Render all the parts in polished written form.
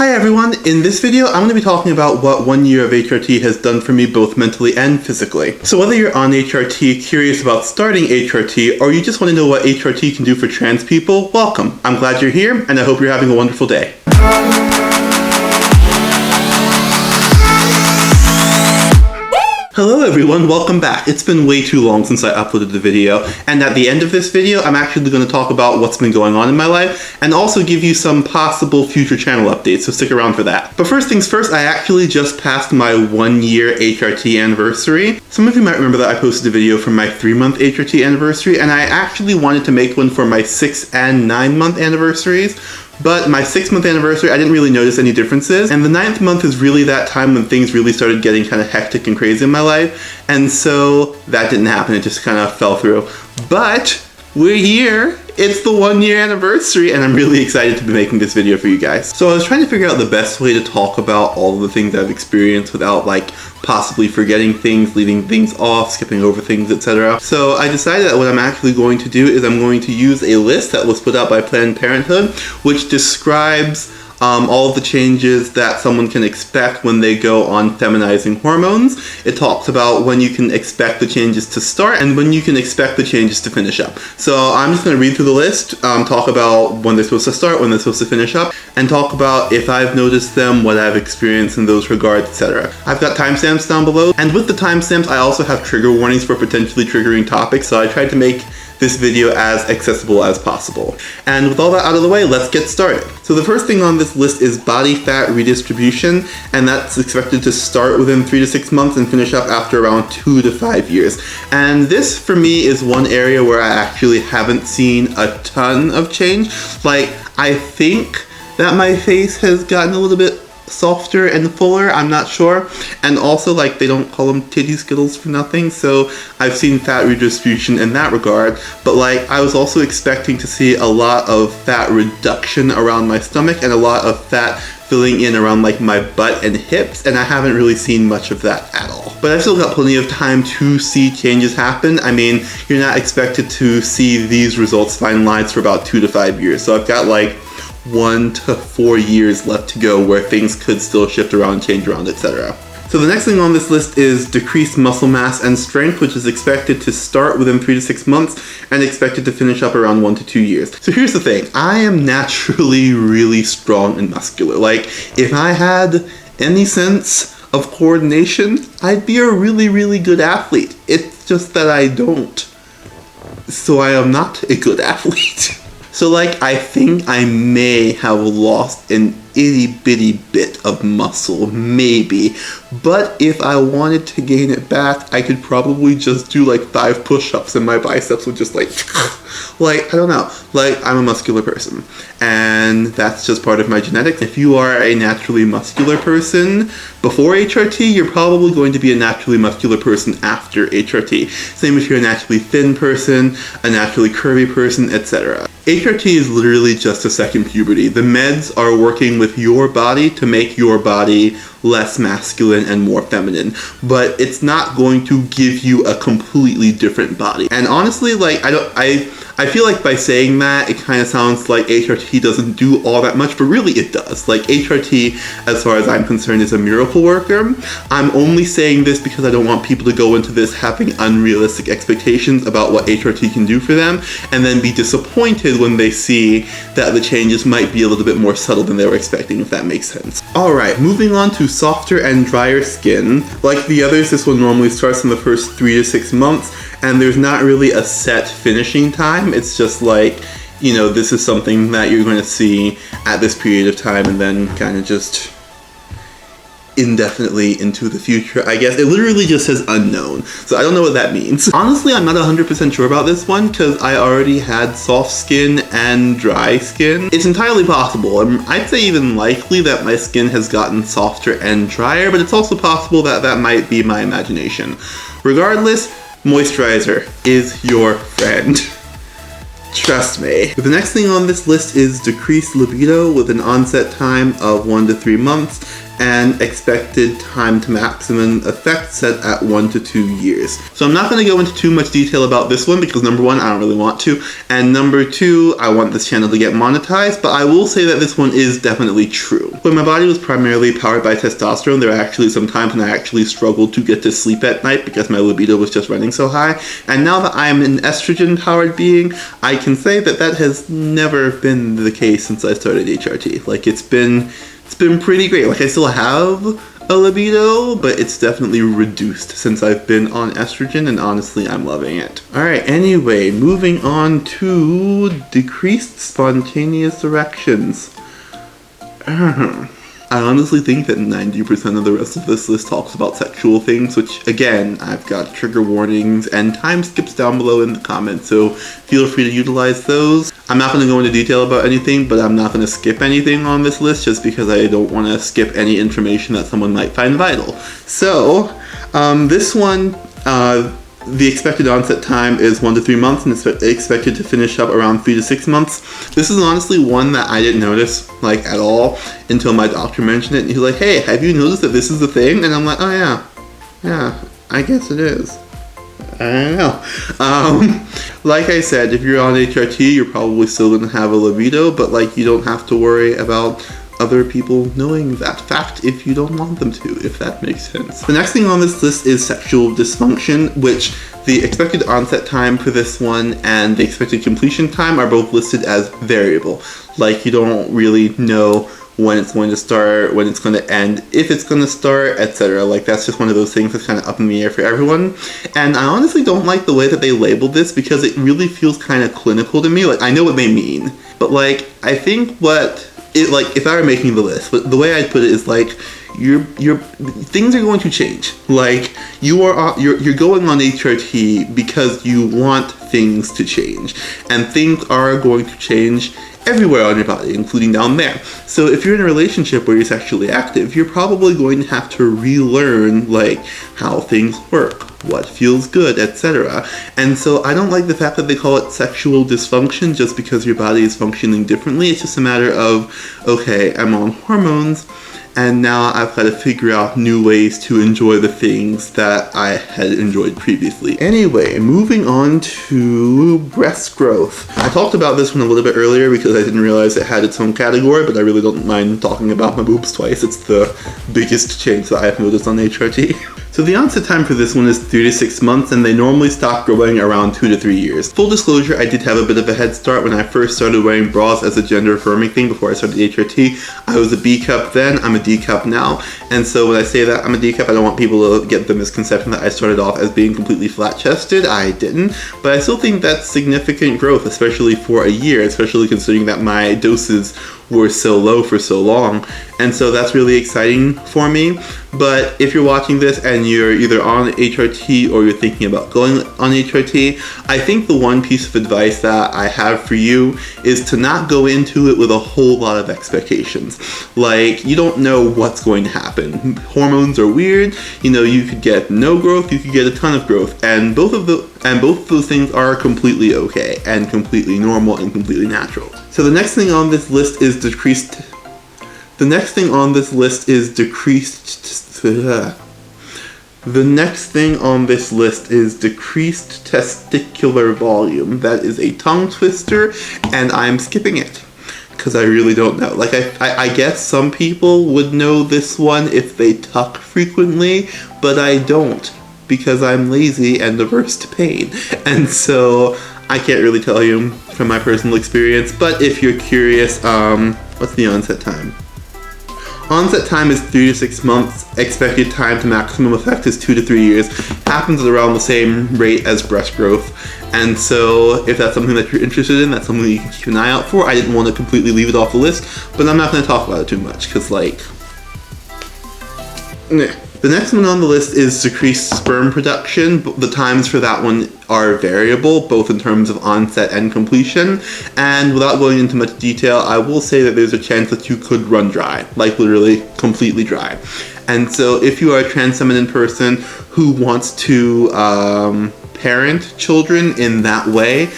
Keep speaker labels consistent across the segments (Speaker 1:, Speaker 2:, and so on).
Speaker 1: Hi everyone, in this video I'm going to be talking about what 1 year of HRT has done for me both mentally and physically. So whether you're on HRT, curious about starting HRT, or you just want to know what HRT can do for trans people, welcome. I'm glad you're here and I hope you're having a wonderful day. Hello everyone, welcome back. It's been way too long since I uploaded the video, and at the end of this video I'm actually going to talk about what's been going on in my life and also give you some possible future channel updates, so stick around for that. But first things first, I actually just passed my 1 year HRT anniversary. Some of you might remember that I posted a video for my 3-month HRT anniversary, and I actually wanted to make one for my 6 and 9-month anniversaries. But my 6-month anniversary, I didn't really notice any differences. And the 9th month is really that time when things really started getting kind of hectic and crazy in my life. And so that didn't happen, it just kind of fell through. But we're here. It's the 1 year anniversary and I'm really excited to be making this video for you guys. So I was trying to figure out the best way to talk about all of the things I've experienced without like possibly forgetting things, leaving things off, skipping over things, etc. So I decided that what I'm actually going to do is I'm going to use a list that was put out by Planned Parenthood, which describes all of the changes that someone can expect when they go on feminizing hormones. It talks about when you can expect the changes to start and when you can expect the changes to finish up. So I'm just going to read through the list, talk about when they're supposed to start, when they're supposed to finish up, and talk about if I've noticed them, what I've experienced in those regards, etc. I've got timestamps down below, and with the timestamps I also have trigger warnings for potentially triggering topics, so I tried to make this video as accessible as possible. And with all that out of the way, let's get started. So the first thing on this list is body fat redistribution, and that's expected to start within 3 to 6 months and finish up after around 2 to 5 years. And this for me is one area where I actually haven't seen a ton of change. Like, I think that my face has gotten a little bit softer and fuller, I'm not sure. And also, like, they don't call them titty skittles for nothing, so I've seen fat redistribution in that regard. But like, I was also expecting to see a lot of fat reduction around my stomach and a lot of fat filling in around like my butt and hips, and I haven't really seen much of that at all. But I've still got plenty of time to see changes happen. I mean, you're not expected to see these results finalized for about 2 to 5 years, so I've got like 1 to 4 years left to go where things could still shift around, change around, etc. So the next thing on this list is decreased muscle mass and strength, which is expected to start within 3 to 6 months and expected to finish up around 1 to 2 years. So here's the thing, I am naturally really strong and muscular. Like, if I had any sense of coordination, I'd be a really good athlete. It's just that I don't. So I am not a good athlete. So like, I think I may have lost an itty bitty bit of muscle, maybe, but if I wanted to gain it back, I could probably just do like 5 push-ups and my biceps would just like, I don't know, like, I'm a muscular person, and that's just part of my genetics. If you are a naturally muscular person before HRT, you're probably going to be a naturally muscular person after HRT. Same if you're a naturally thin person, a naturally curvy person, etc. HRT is literally just a second puberty. The meds are working with your body to make your body less masculine and more feminine, but it's not going to give you a completely different body. And honestly, like, I feel like by saying that, it kind of sounds like HRT doesn't do all that much, but really it does. Like, HRT, as far as I'm concerned, is a miracle worker. I'm only saying this because I don't want people to go into this having unrealistic expectations about what HRT can do for them, and then be disappointed when they see that the changes might be a little bit more subtle than they were expecting, if that makes sense. Alright, moving on to softer and drier skin. Like the others, this one normally starts in the first 3 to 6 months, and there's not really a set finishing time. It's just like, you know, this is something that you're going to see at this period of time and then kind of just indefinitely into the future, I guess. It literally just says unknown, so I don't know what that means. Honestly, I'm not 100% sure about this one because I already had soft skin and dry skin. It's entirely possible, I'd say even likely, that my skin has gotten softer and drier, but it's also possible that that might be my imagination. Regardless, moisturizer is your friend. Trust me. The next thing on this list is decreased libido with an onset time of 1 to 3 months and expected time to maximum effect set at 1 to 2 years. So I'm not going to go into too much detail about this one because number one, I don't really want to, and number two, I want this channel to get monetized, but I will say that this one is definitely true. When my body was primarily powered by testosterone, there were actually some times when I actually struggled to get to sleep at night because my libido was just running so high, and now that I am an estrogen-powered being, I can say that that has never been the case since I started HRT. Like, it's been pretty great. Like, I still have a libido, but it's definitely reduced since I've been on estrogen, and honestly, I'm loving it. Alright, anyway, moving on to decreased spontaneous erections. I honestly think that 90% of the rest of this list talks about sexual things, which, again, I've got trigger warnings and time skips down below in the comments, so feel free to utilize those. I'm not going to go into detail about anything, but I'm not going to skip anything on this list just because I don't want to skip any information that someone might find vital. So, this one, the expected onset time is 1 to 3 months, and it's expected to finish up around 3 to 6 months. This is honestly one that I didn't notice, like, at all until my doctor mentioned it, and he's like, hey, have you noticed that this is the thing? And I'm like, oh yeah, I guess it is. I don't know. Like I said, if you're on HRT, you're probably still going to have a libido, but, like, you don't have to worry about other people knowing that fact if you don't want them to, if that makes sense. The next thing on this list is sexual dysfunction, which the expected onset time for this one and the expected completion time are both listed as variable. Like, you don't really know when it's going to start, when it's going to end, if it's going to start, etc. Like, that's just one of those things that's kind of up in the air for everyone. And I honestly don't like the way that they labeled this because it really feels kind of clinical to me. Like, I know what they mean, but, like, I think like, if I were making the list, but the way I'd put it is, like, things are going to change. Like, you're going on HRT because you want things to change, and things are going to change everywhere on your body, including down there. So if you're in a relationship where you're sexually active, you're probably going to have to relearn, like, how things work, what feels good, etc. And so I don't like the fact that they call it sexual dysfunction just because your body is functioning differently. It's just a matter of, okay, I'm on hormones, and now I've got to figure out new ways to enjoy the things that I had enjoyed previously. Anyway, moving on to breast growth. I talked about this one a little bit earlier because I didn't realize it had its own category, but I really don't mind talking about my boobs twice. It's the biggest change that I've noticed on HRT. So the onset time for this one is 3 to 6 months, and they normally stop growing around 2 to 3 years. Full disclosure, I did have a bit of a head start when I first started wearing bras as a gender affirming thing before I started HRT. I was a B cup then, I'm a D cup now, and so when I say that I'm a D cup, I don't want people to get the misconception that I started off as being completely flat-chested. I didn't, but I still think that's significant growth, especially for a year, especially considering that my doses were so low for so long, and so that's really exciting for me. But if you're watching this and you're either on HRT or you're thinking about going on HRT, I think the one piece of advice that I have for you is to not go into it with a whole lot of expectations. Like, you don't know what's going to happen. Hormones are weird. You know, you could get no growth, you could get a ton of growth, and both of those things are completely okay and completely normal and completely natural. So the next thing on this list is decreased testicular volume. That is a tongue twister, and I'm skipping it because I really don't know. Like, I guess some people would know this one if they tuck frequently, but I don't because I'm lazy and averse to pain, and so I can't really tell you from my personal experience. But if you're curious, what's the onset time? Onset time is 3 to 6 months. Expected time to maximum effect is 2 to 3 years. Happens at around the same rate as breast growth. And so if that's something that you're interested in, that's something you can keep an eye out for. I didn't want to completely leave it off the list, but I'm not going to talk about it too much because, like, The next one on the list is decreased sperm production. The times for that one are variable, both in terms of onset and completion. And without going into much detail, I will say that there's a chance that you could run dry, like literally completely dry. And so if you are a trans feminine person who wants to parent children in that way,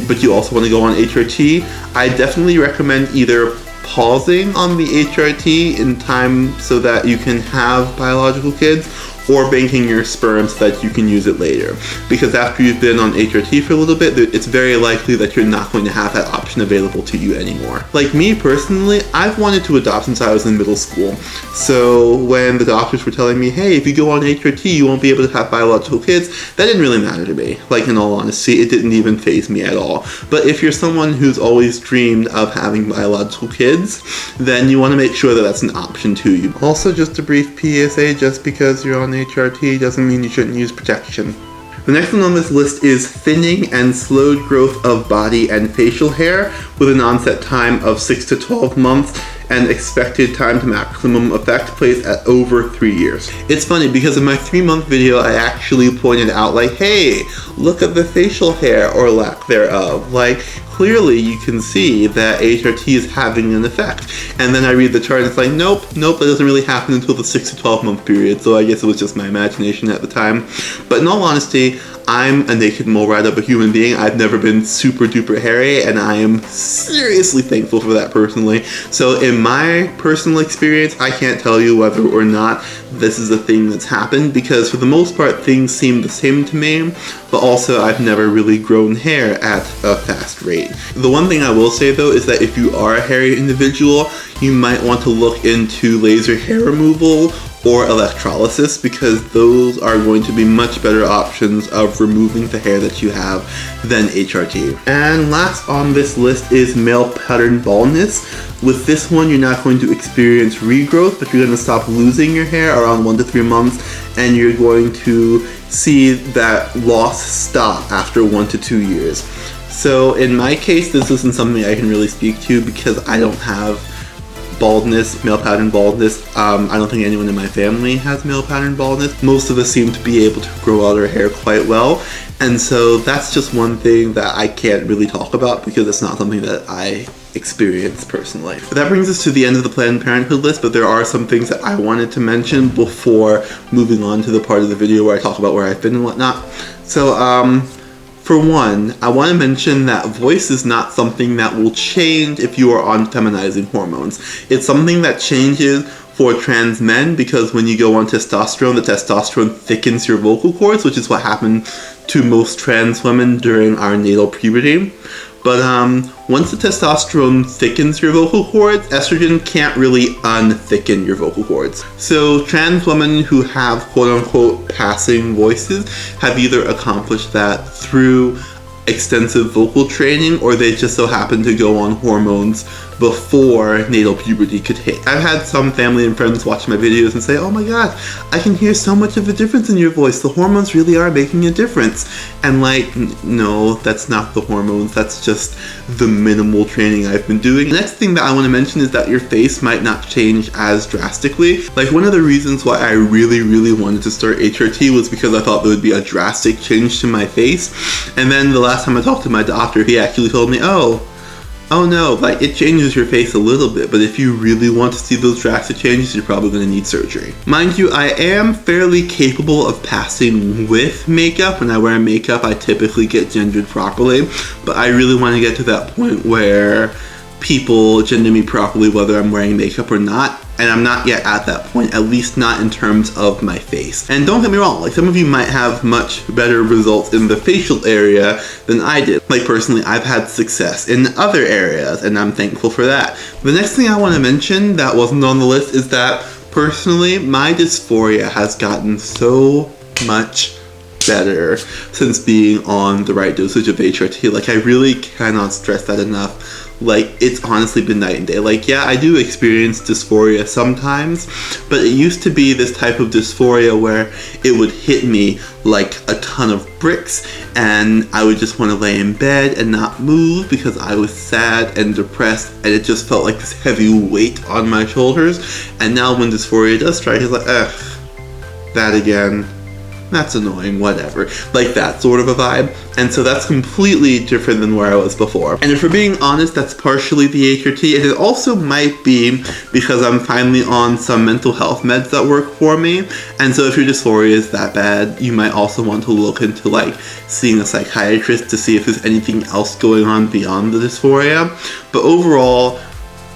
Speaker 1: but you also want to go on HRT, I definitely recommend either pausing on the HRT in time so that you can have biological kids, or banking your sperm so that you can use it later. Because after you've been on HRT for a little bit, it's very likely that you're not going to have that option available to you anymore. Like me personally, I've wanted to adopt since I was in middle school. So when the doctors were telling me, hey, if you go on HRT, you won't be able to have biological kids, that didn't really matter to me. Like, in all honesty, it didn't even faze me at all. But if you're someone who's always dreamed of having biological kids, then you want to make sure that that's an option to you. Also, just a brief PSA, just because you're on HRT doesn't mean you shouldn't use protection. The next one on this list is thinning and slowed growth of body and facial hair with an onset time of 6 to 12 months and expected time to maximum effect placed at over 3 years. It's funny because in my 3-month video I actually pointed out like, hey, look at the facial hair or lack thereof. Like, clearly you can see that HRT is having an effect. And then I read the chart and it's like, nope, that doesn't really happen until the 6 to 12 month period. So I guess it was just my imagination at the time. But in all honesty, I'm a naked mole rat of a human being. I've never been super duper hairy, and I am seriously thankful for that personally. So in my personal experience, I can't tell you whether or not this is a thing that's happened, because for the most part things seem the same to me, but also I've never really grown hair at a fast rate. The one thing I will say though is that if you are a hairy individual, you might want to look into laser hair removal or electrolysis, because those are going to be much better options of removing the hair that you have than HRT. And last on this list is male pattern baldness. With this one, you're not going to experience regrowth, but you're going to stop losing your hair around 1 to 3 months, and you're going to see that loss stop after 1 to 2 years. So in my case, this isn't something I can really speak to because I don't have baldness, male pattern baldness. I don't think anyone in my family has male pattern baldness. Most of us seem to be able to grow out our hair quite well. And so that's just one thing that I can't really talk about because it's not something that I experience personally. But that brings us to the end of the Planned Parenthood list, but there are some things that I wanted to mention before moving on to the part of the video where I talk about where I've been and whatnot. So, for one, I want to mention that voice is not something that will change if you are on feminizing hormones. It's something that changes for trans men because when you go on testosterone, the testosterone thickens your vocal cords, which is what happened to most trans women during our natal puberty. But once the testosterone thickens your vocal cords, estrogen can't really unthicken your vocal cords. So trans women who have quote-unquote passing voices have either accomplished that through extensive vocal training, or they just so happen to go on hormones before natal puberty could hit. I've had some family and friends watch my videos and say, oh my god, I can hear so much of a difference in your voice. The hormones really are making a difference. And like, no, that's not the hormones. That's just the minimal training I've been doing. The next thing that I want to mention is that your face might not change as drastically. Like, one of the reasons why I really wanted to start HRT was because I thought there would be a drastic change to my face. And then the last time I talked to my doctor, he actually told me, oh no, like, it changes your face a little bit, but if you really want to see those drastic changes, you're probably going to need surgery. Mind you, I am fairly capable of passing with makeup. When I wear makeup, I typically get gendered properly, but I really want to get to that point where people gender me properly whether I'm wearing makeup or not. And I'm not yet at that point, at least not in terms of my face. And don't get me wrong, like, some of you might have much better results in the facial area than I did. Like, personally, I've had success in other areas, and I'm thankful for that. The next thing I want to mention that wasn't on the list is that, personally, my dysphoria has gotten so much better since being on the right dosage of HRT. Like, I really cannot stress that enough. Like, it's honestly been night and day. Like, yeah, I do experience dysphoria sometimes, but it used to be this type of dysphoria where it would hit me like a ton of bricks, and I would just want to lay in bed and not move because I was sad and depressed, and it just felt like this heavy weight on my shoulders. And now when dysphoria does strike, it's like, ugh, that again. That's annoying, whatever. Like, that sort of a vibe. And so that's completely different than where I was before. And if we're being honest, that's partially the HRT, and it also might be because I'm finally on some mental health meds that work for me. And so if your dysphoria is that bad, you might also want to look into, like, seeing a psychiatrist to see if there's anything else going on beyond the dysphoria. But overall,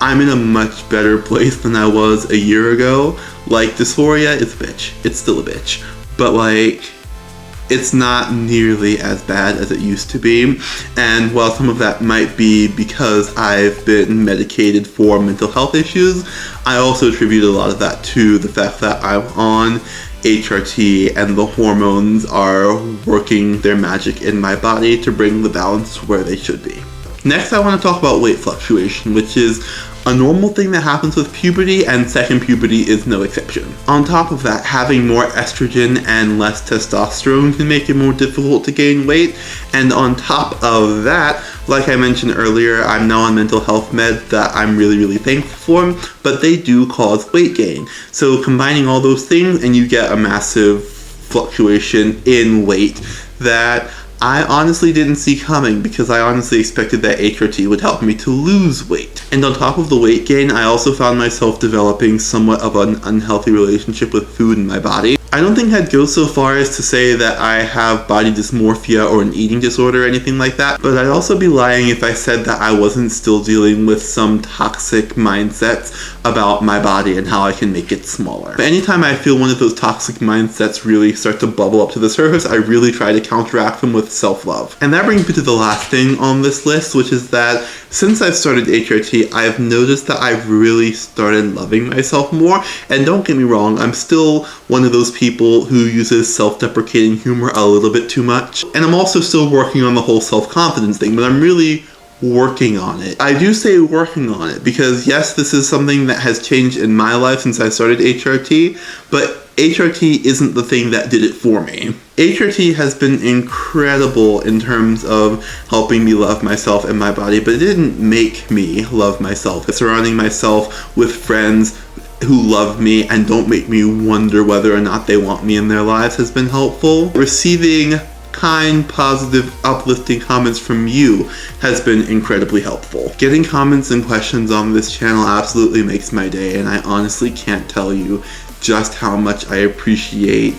Speaker 1: I'm in a much better place than I was a year ago. Like, dysphoria is a bitch. It's still a bitch. But like, it's not nearly as bad as it used to be. And while some of that might be because I've been medicated for mental health issues, I also attribute a lot of that to the fact that I'm on HRT and the hormones are working their magic in my body to bring the balance where they should be. Next, I want to talk about weight fluctuation, which is a normal thing that happens with puberty, and second puberty is no exception. On top of that, having more estrogen and less testosterone can make it more difficult to gain weight. And on top of that, like I mentioned earlier, I'm now on mental health meds that I'm really thankful for, but they do cause weight gain. So combining all those things, and you get a massive fluctuation in weight that I honestly didn't see coming, because I honestly expected that HRT would help me to lose weight. And on top of the weight gain, I also found myself developing somewhat of an unhealthy relationship with food in my body. I don't think I'd go so far as to say that I have body dysmorphia or an eating disorder or anything like that, but I'd also be lying if I said that I wasn't still dealing with some toxic mindsets about my body and how I can make it smaller. But anytime I feel one of those toxic mindsets really start to bubble up to the surface, I really try to counteract them with self-love. And that brings me to the last thing on this list, which is that since I've started HRT, I've noticed that I've really started loving myself more. And don't get me wrong, I'm still one of those people who uses self-deprecating humor a little bit too much. And I'm also still working on the whole self-confidence thing, but I'm really working on it. I do say working on it because yes, this is something that has changed in my life since I started HRT, but HRT isn't the thing that did it for me. HRT has been incredible in terms of helping me love myself and my body, but it didn't make me love myself. Surrounding myself with friends who love me and don't make me wonder whether or not they want me in their lives has been helpful. Receiving kind, positive, uplifting comments from you has been incredibly helpful. Getting comments and questions on this channel absolutely makes my day, and I honestly can't tell you just how much I appreciate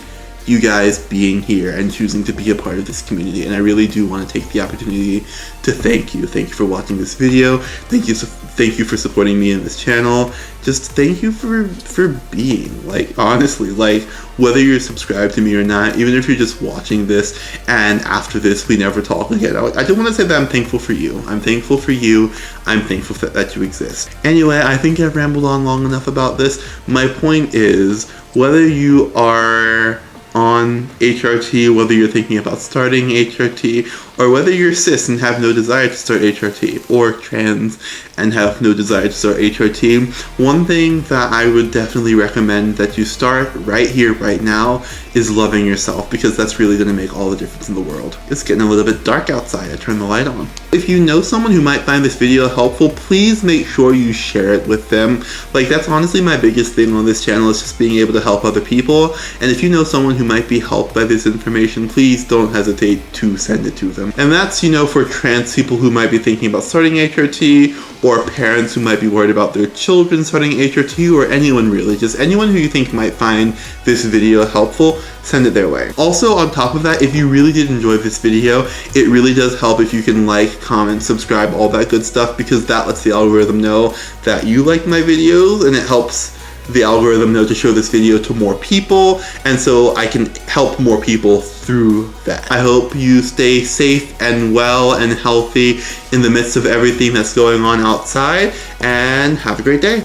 Speaker 1: you guys being here and choosing to be a part of this community. And I really do want to take the opportunity to thank you. Thank you for watching this video. Thank you for supporting me in this channel. Just thank you for being, like, honestly, like, whether you're subscribed to me or not, even if you're just watching this and after this we never talk again, I do want to say that I'm thankful for you. I'm thankful for you. I'm thankful that you exist. Anyway, I think I've rambled on long enough about this. My point is, whether you are on HRT, whether you're thinking about starting HRT, or whether you're cis and have no desire to start HRT, or trans and have no desire to start HRT, one thing that I would definitely recommend that you start right here, right now, is loving yourself, because that's really going to make all the difference in the world. It's getting a little bit dark outside. I turned the light on. If you know someone who might find this video helpful, please make sure you share it with them. Like, that's honestly my biggest thing on this channel, is just being able to help other people. And if you know someone who might be helped by this information, please don't hesitate to send it to them. And that's, you know, for trans people who might be thinking about starting HRT, or parents who might be worried about their children starting HRT, or anyone really, just anyone who you think might find this video helpful, send it their way. Also, on top of that, if you really did enjoy this video, it really does help if you can like, comment, subscribe, all that good stuff, because that lets the algorithm know that you like my videos, and it helps the algorithm know to show this video to more people, and so I can help more people through that. I hope you stay safe and well and healthy in the midst of everything that's going on outside, and have a great day.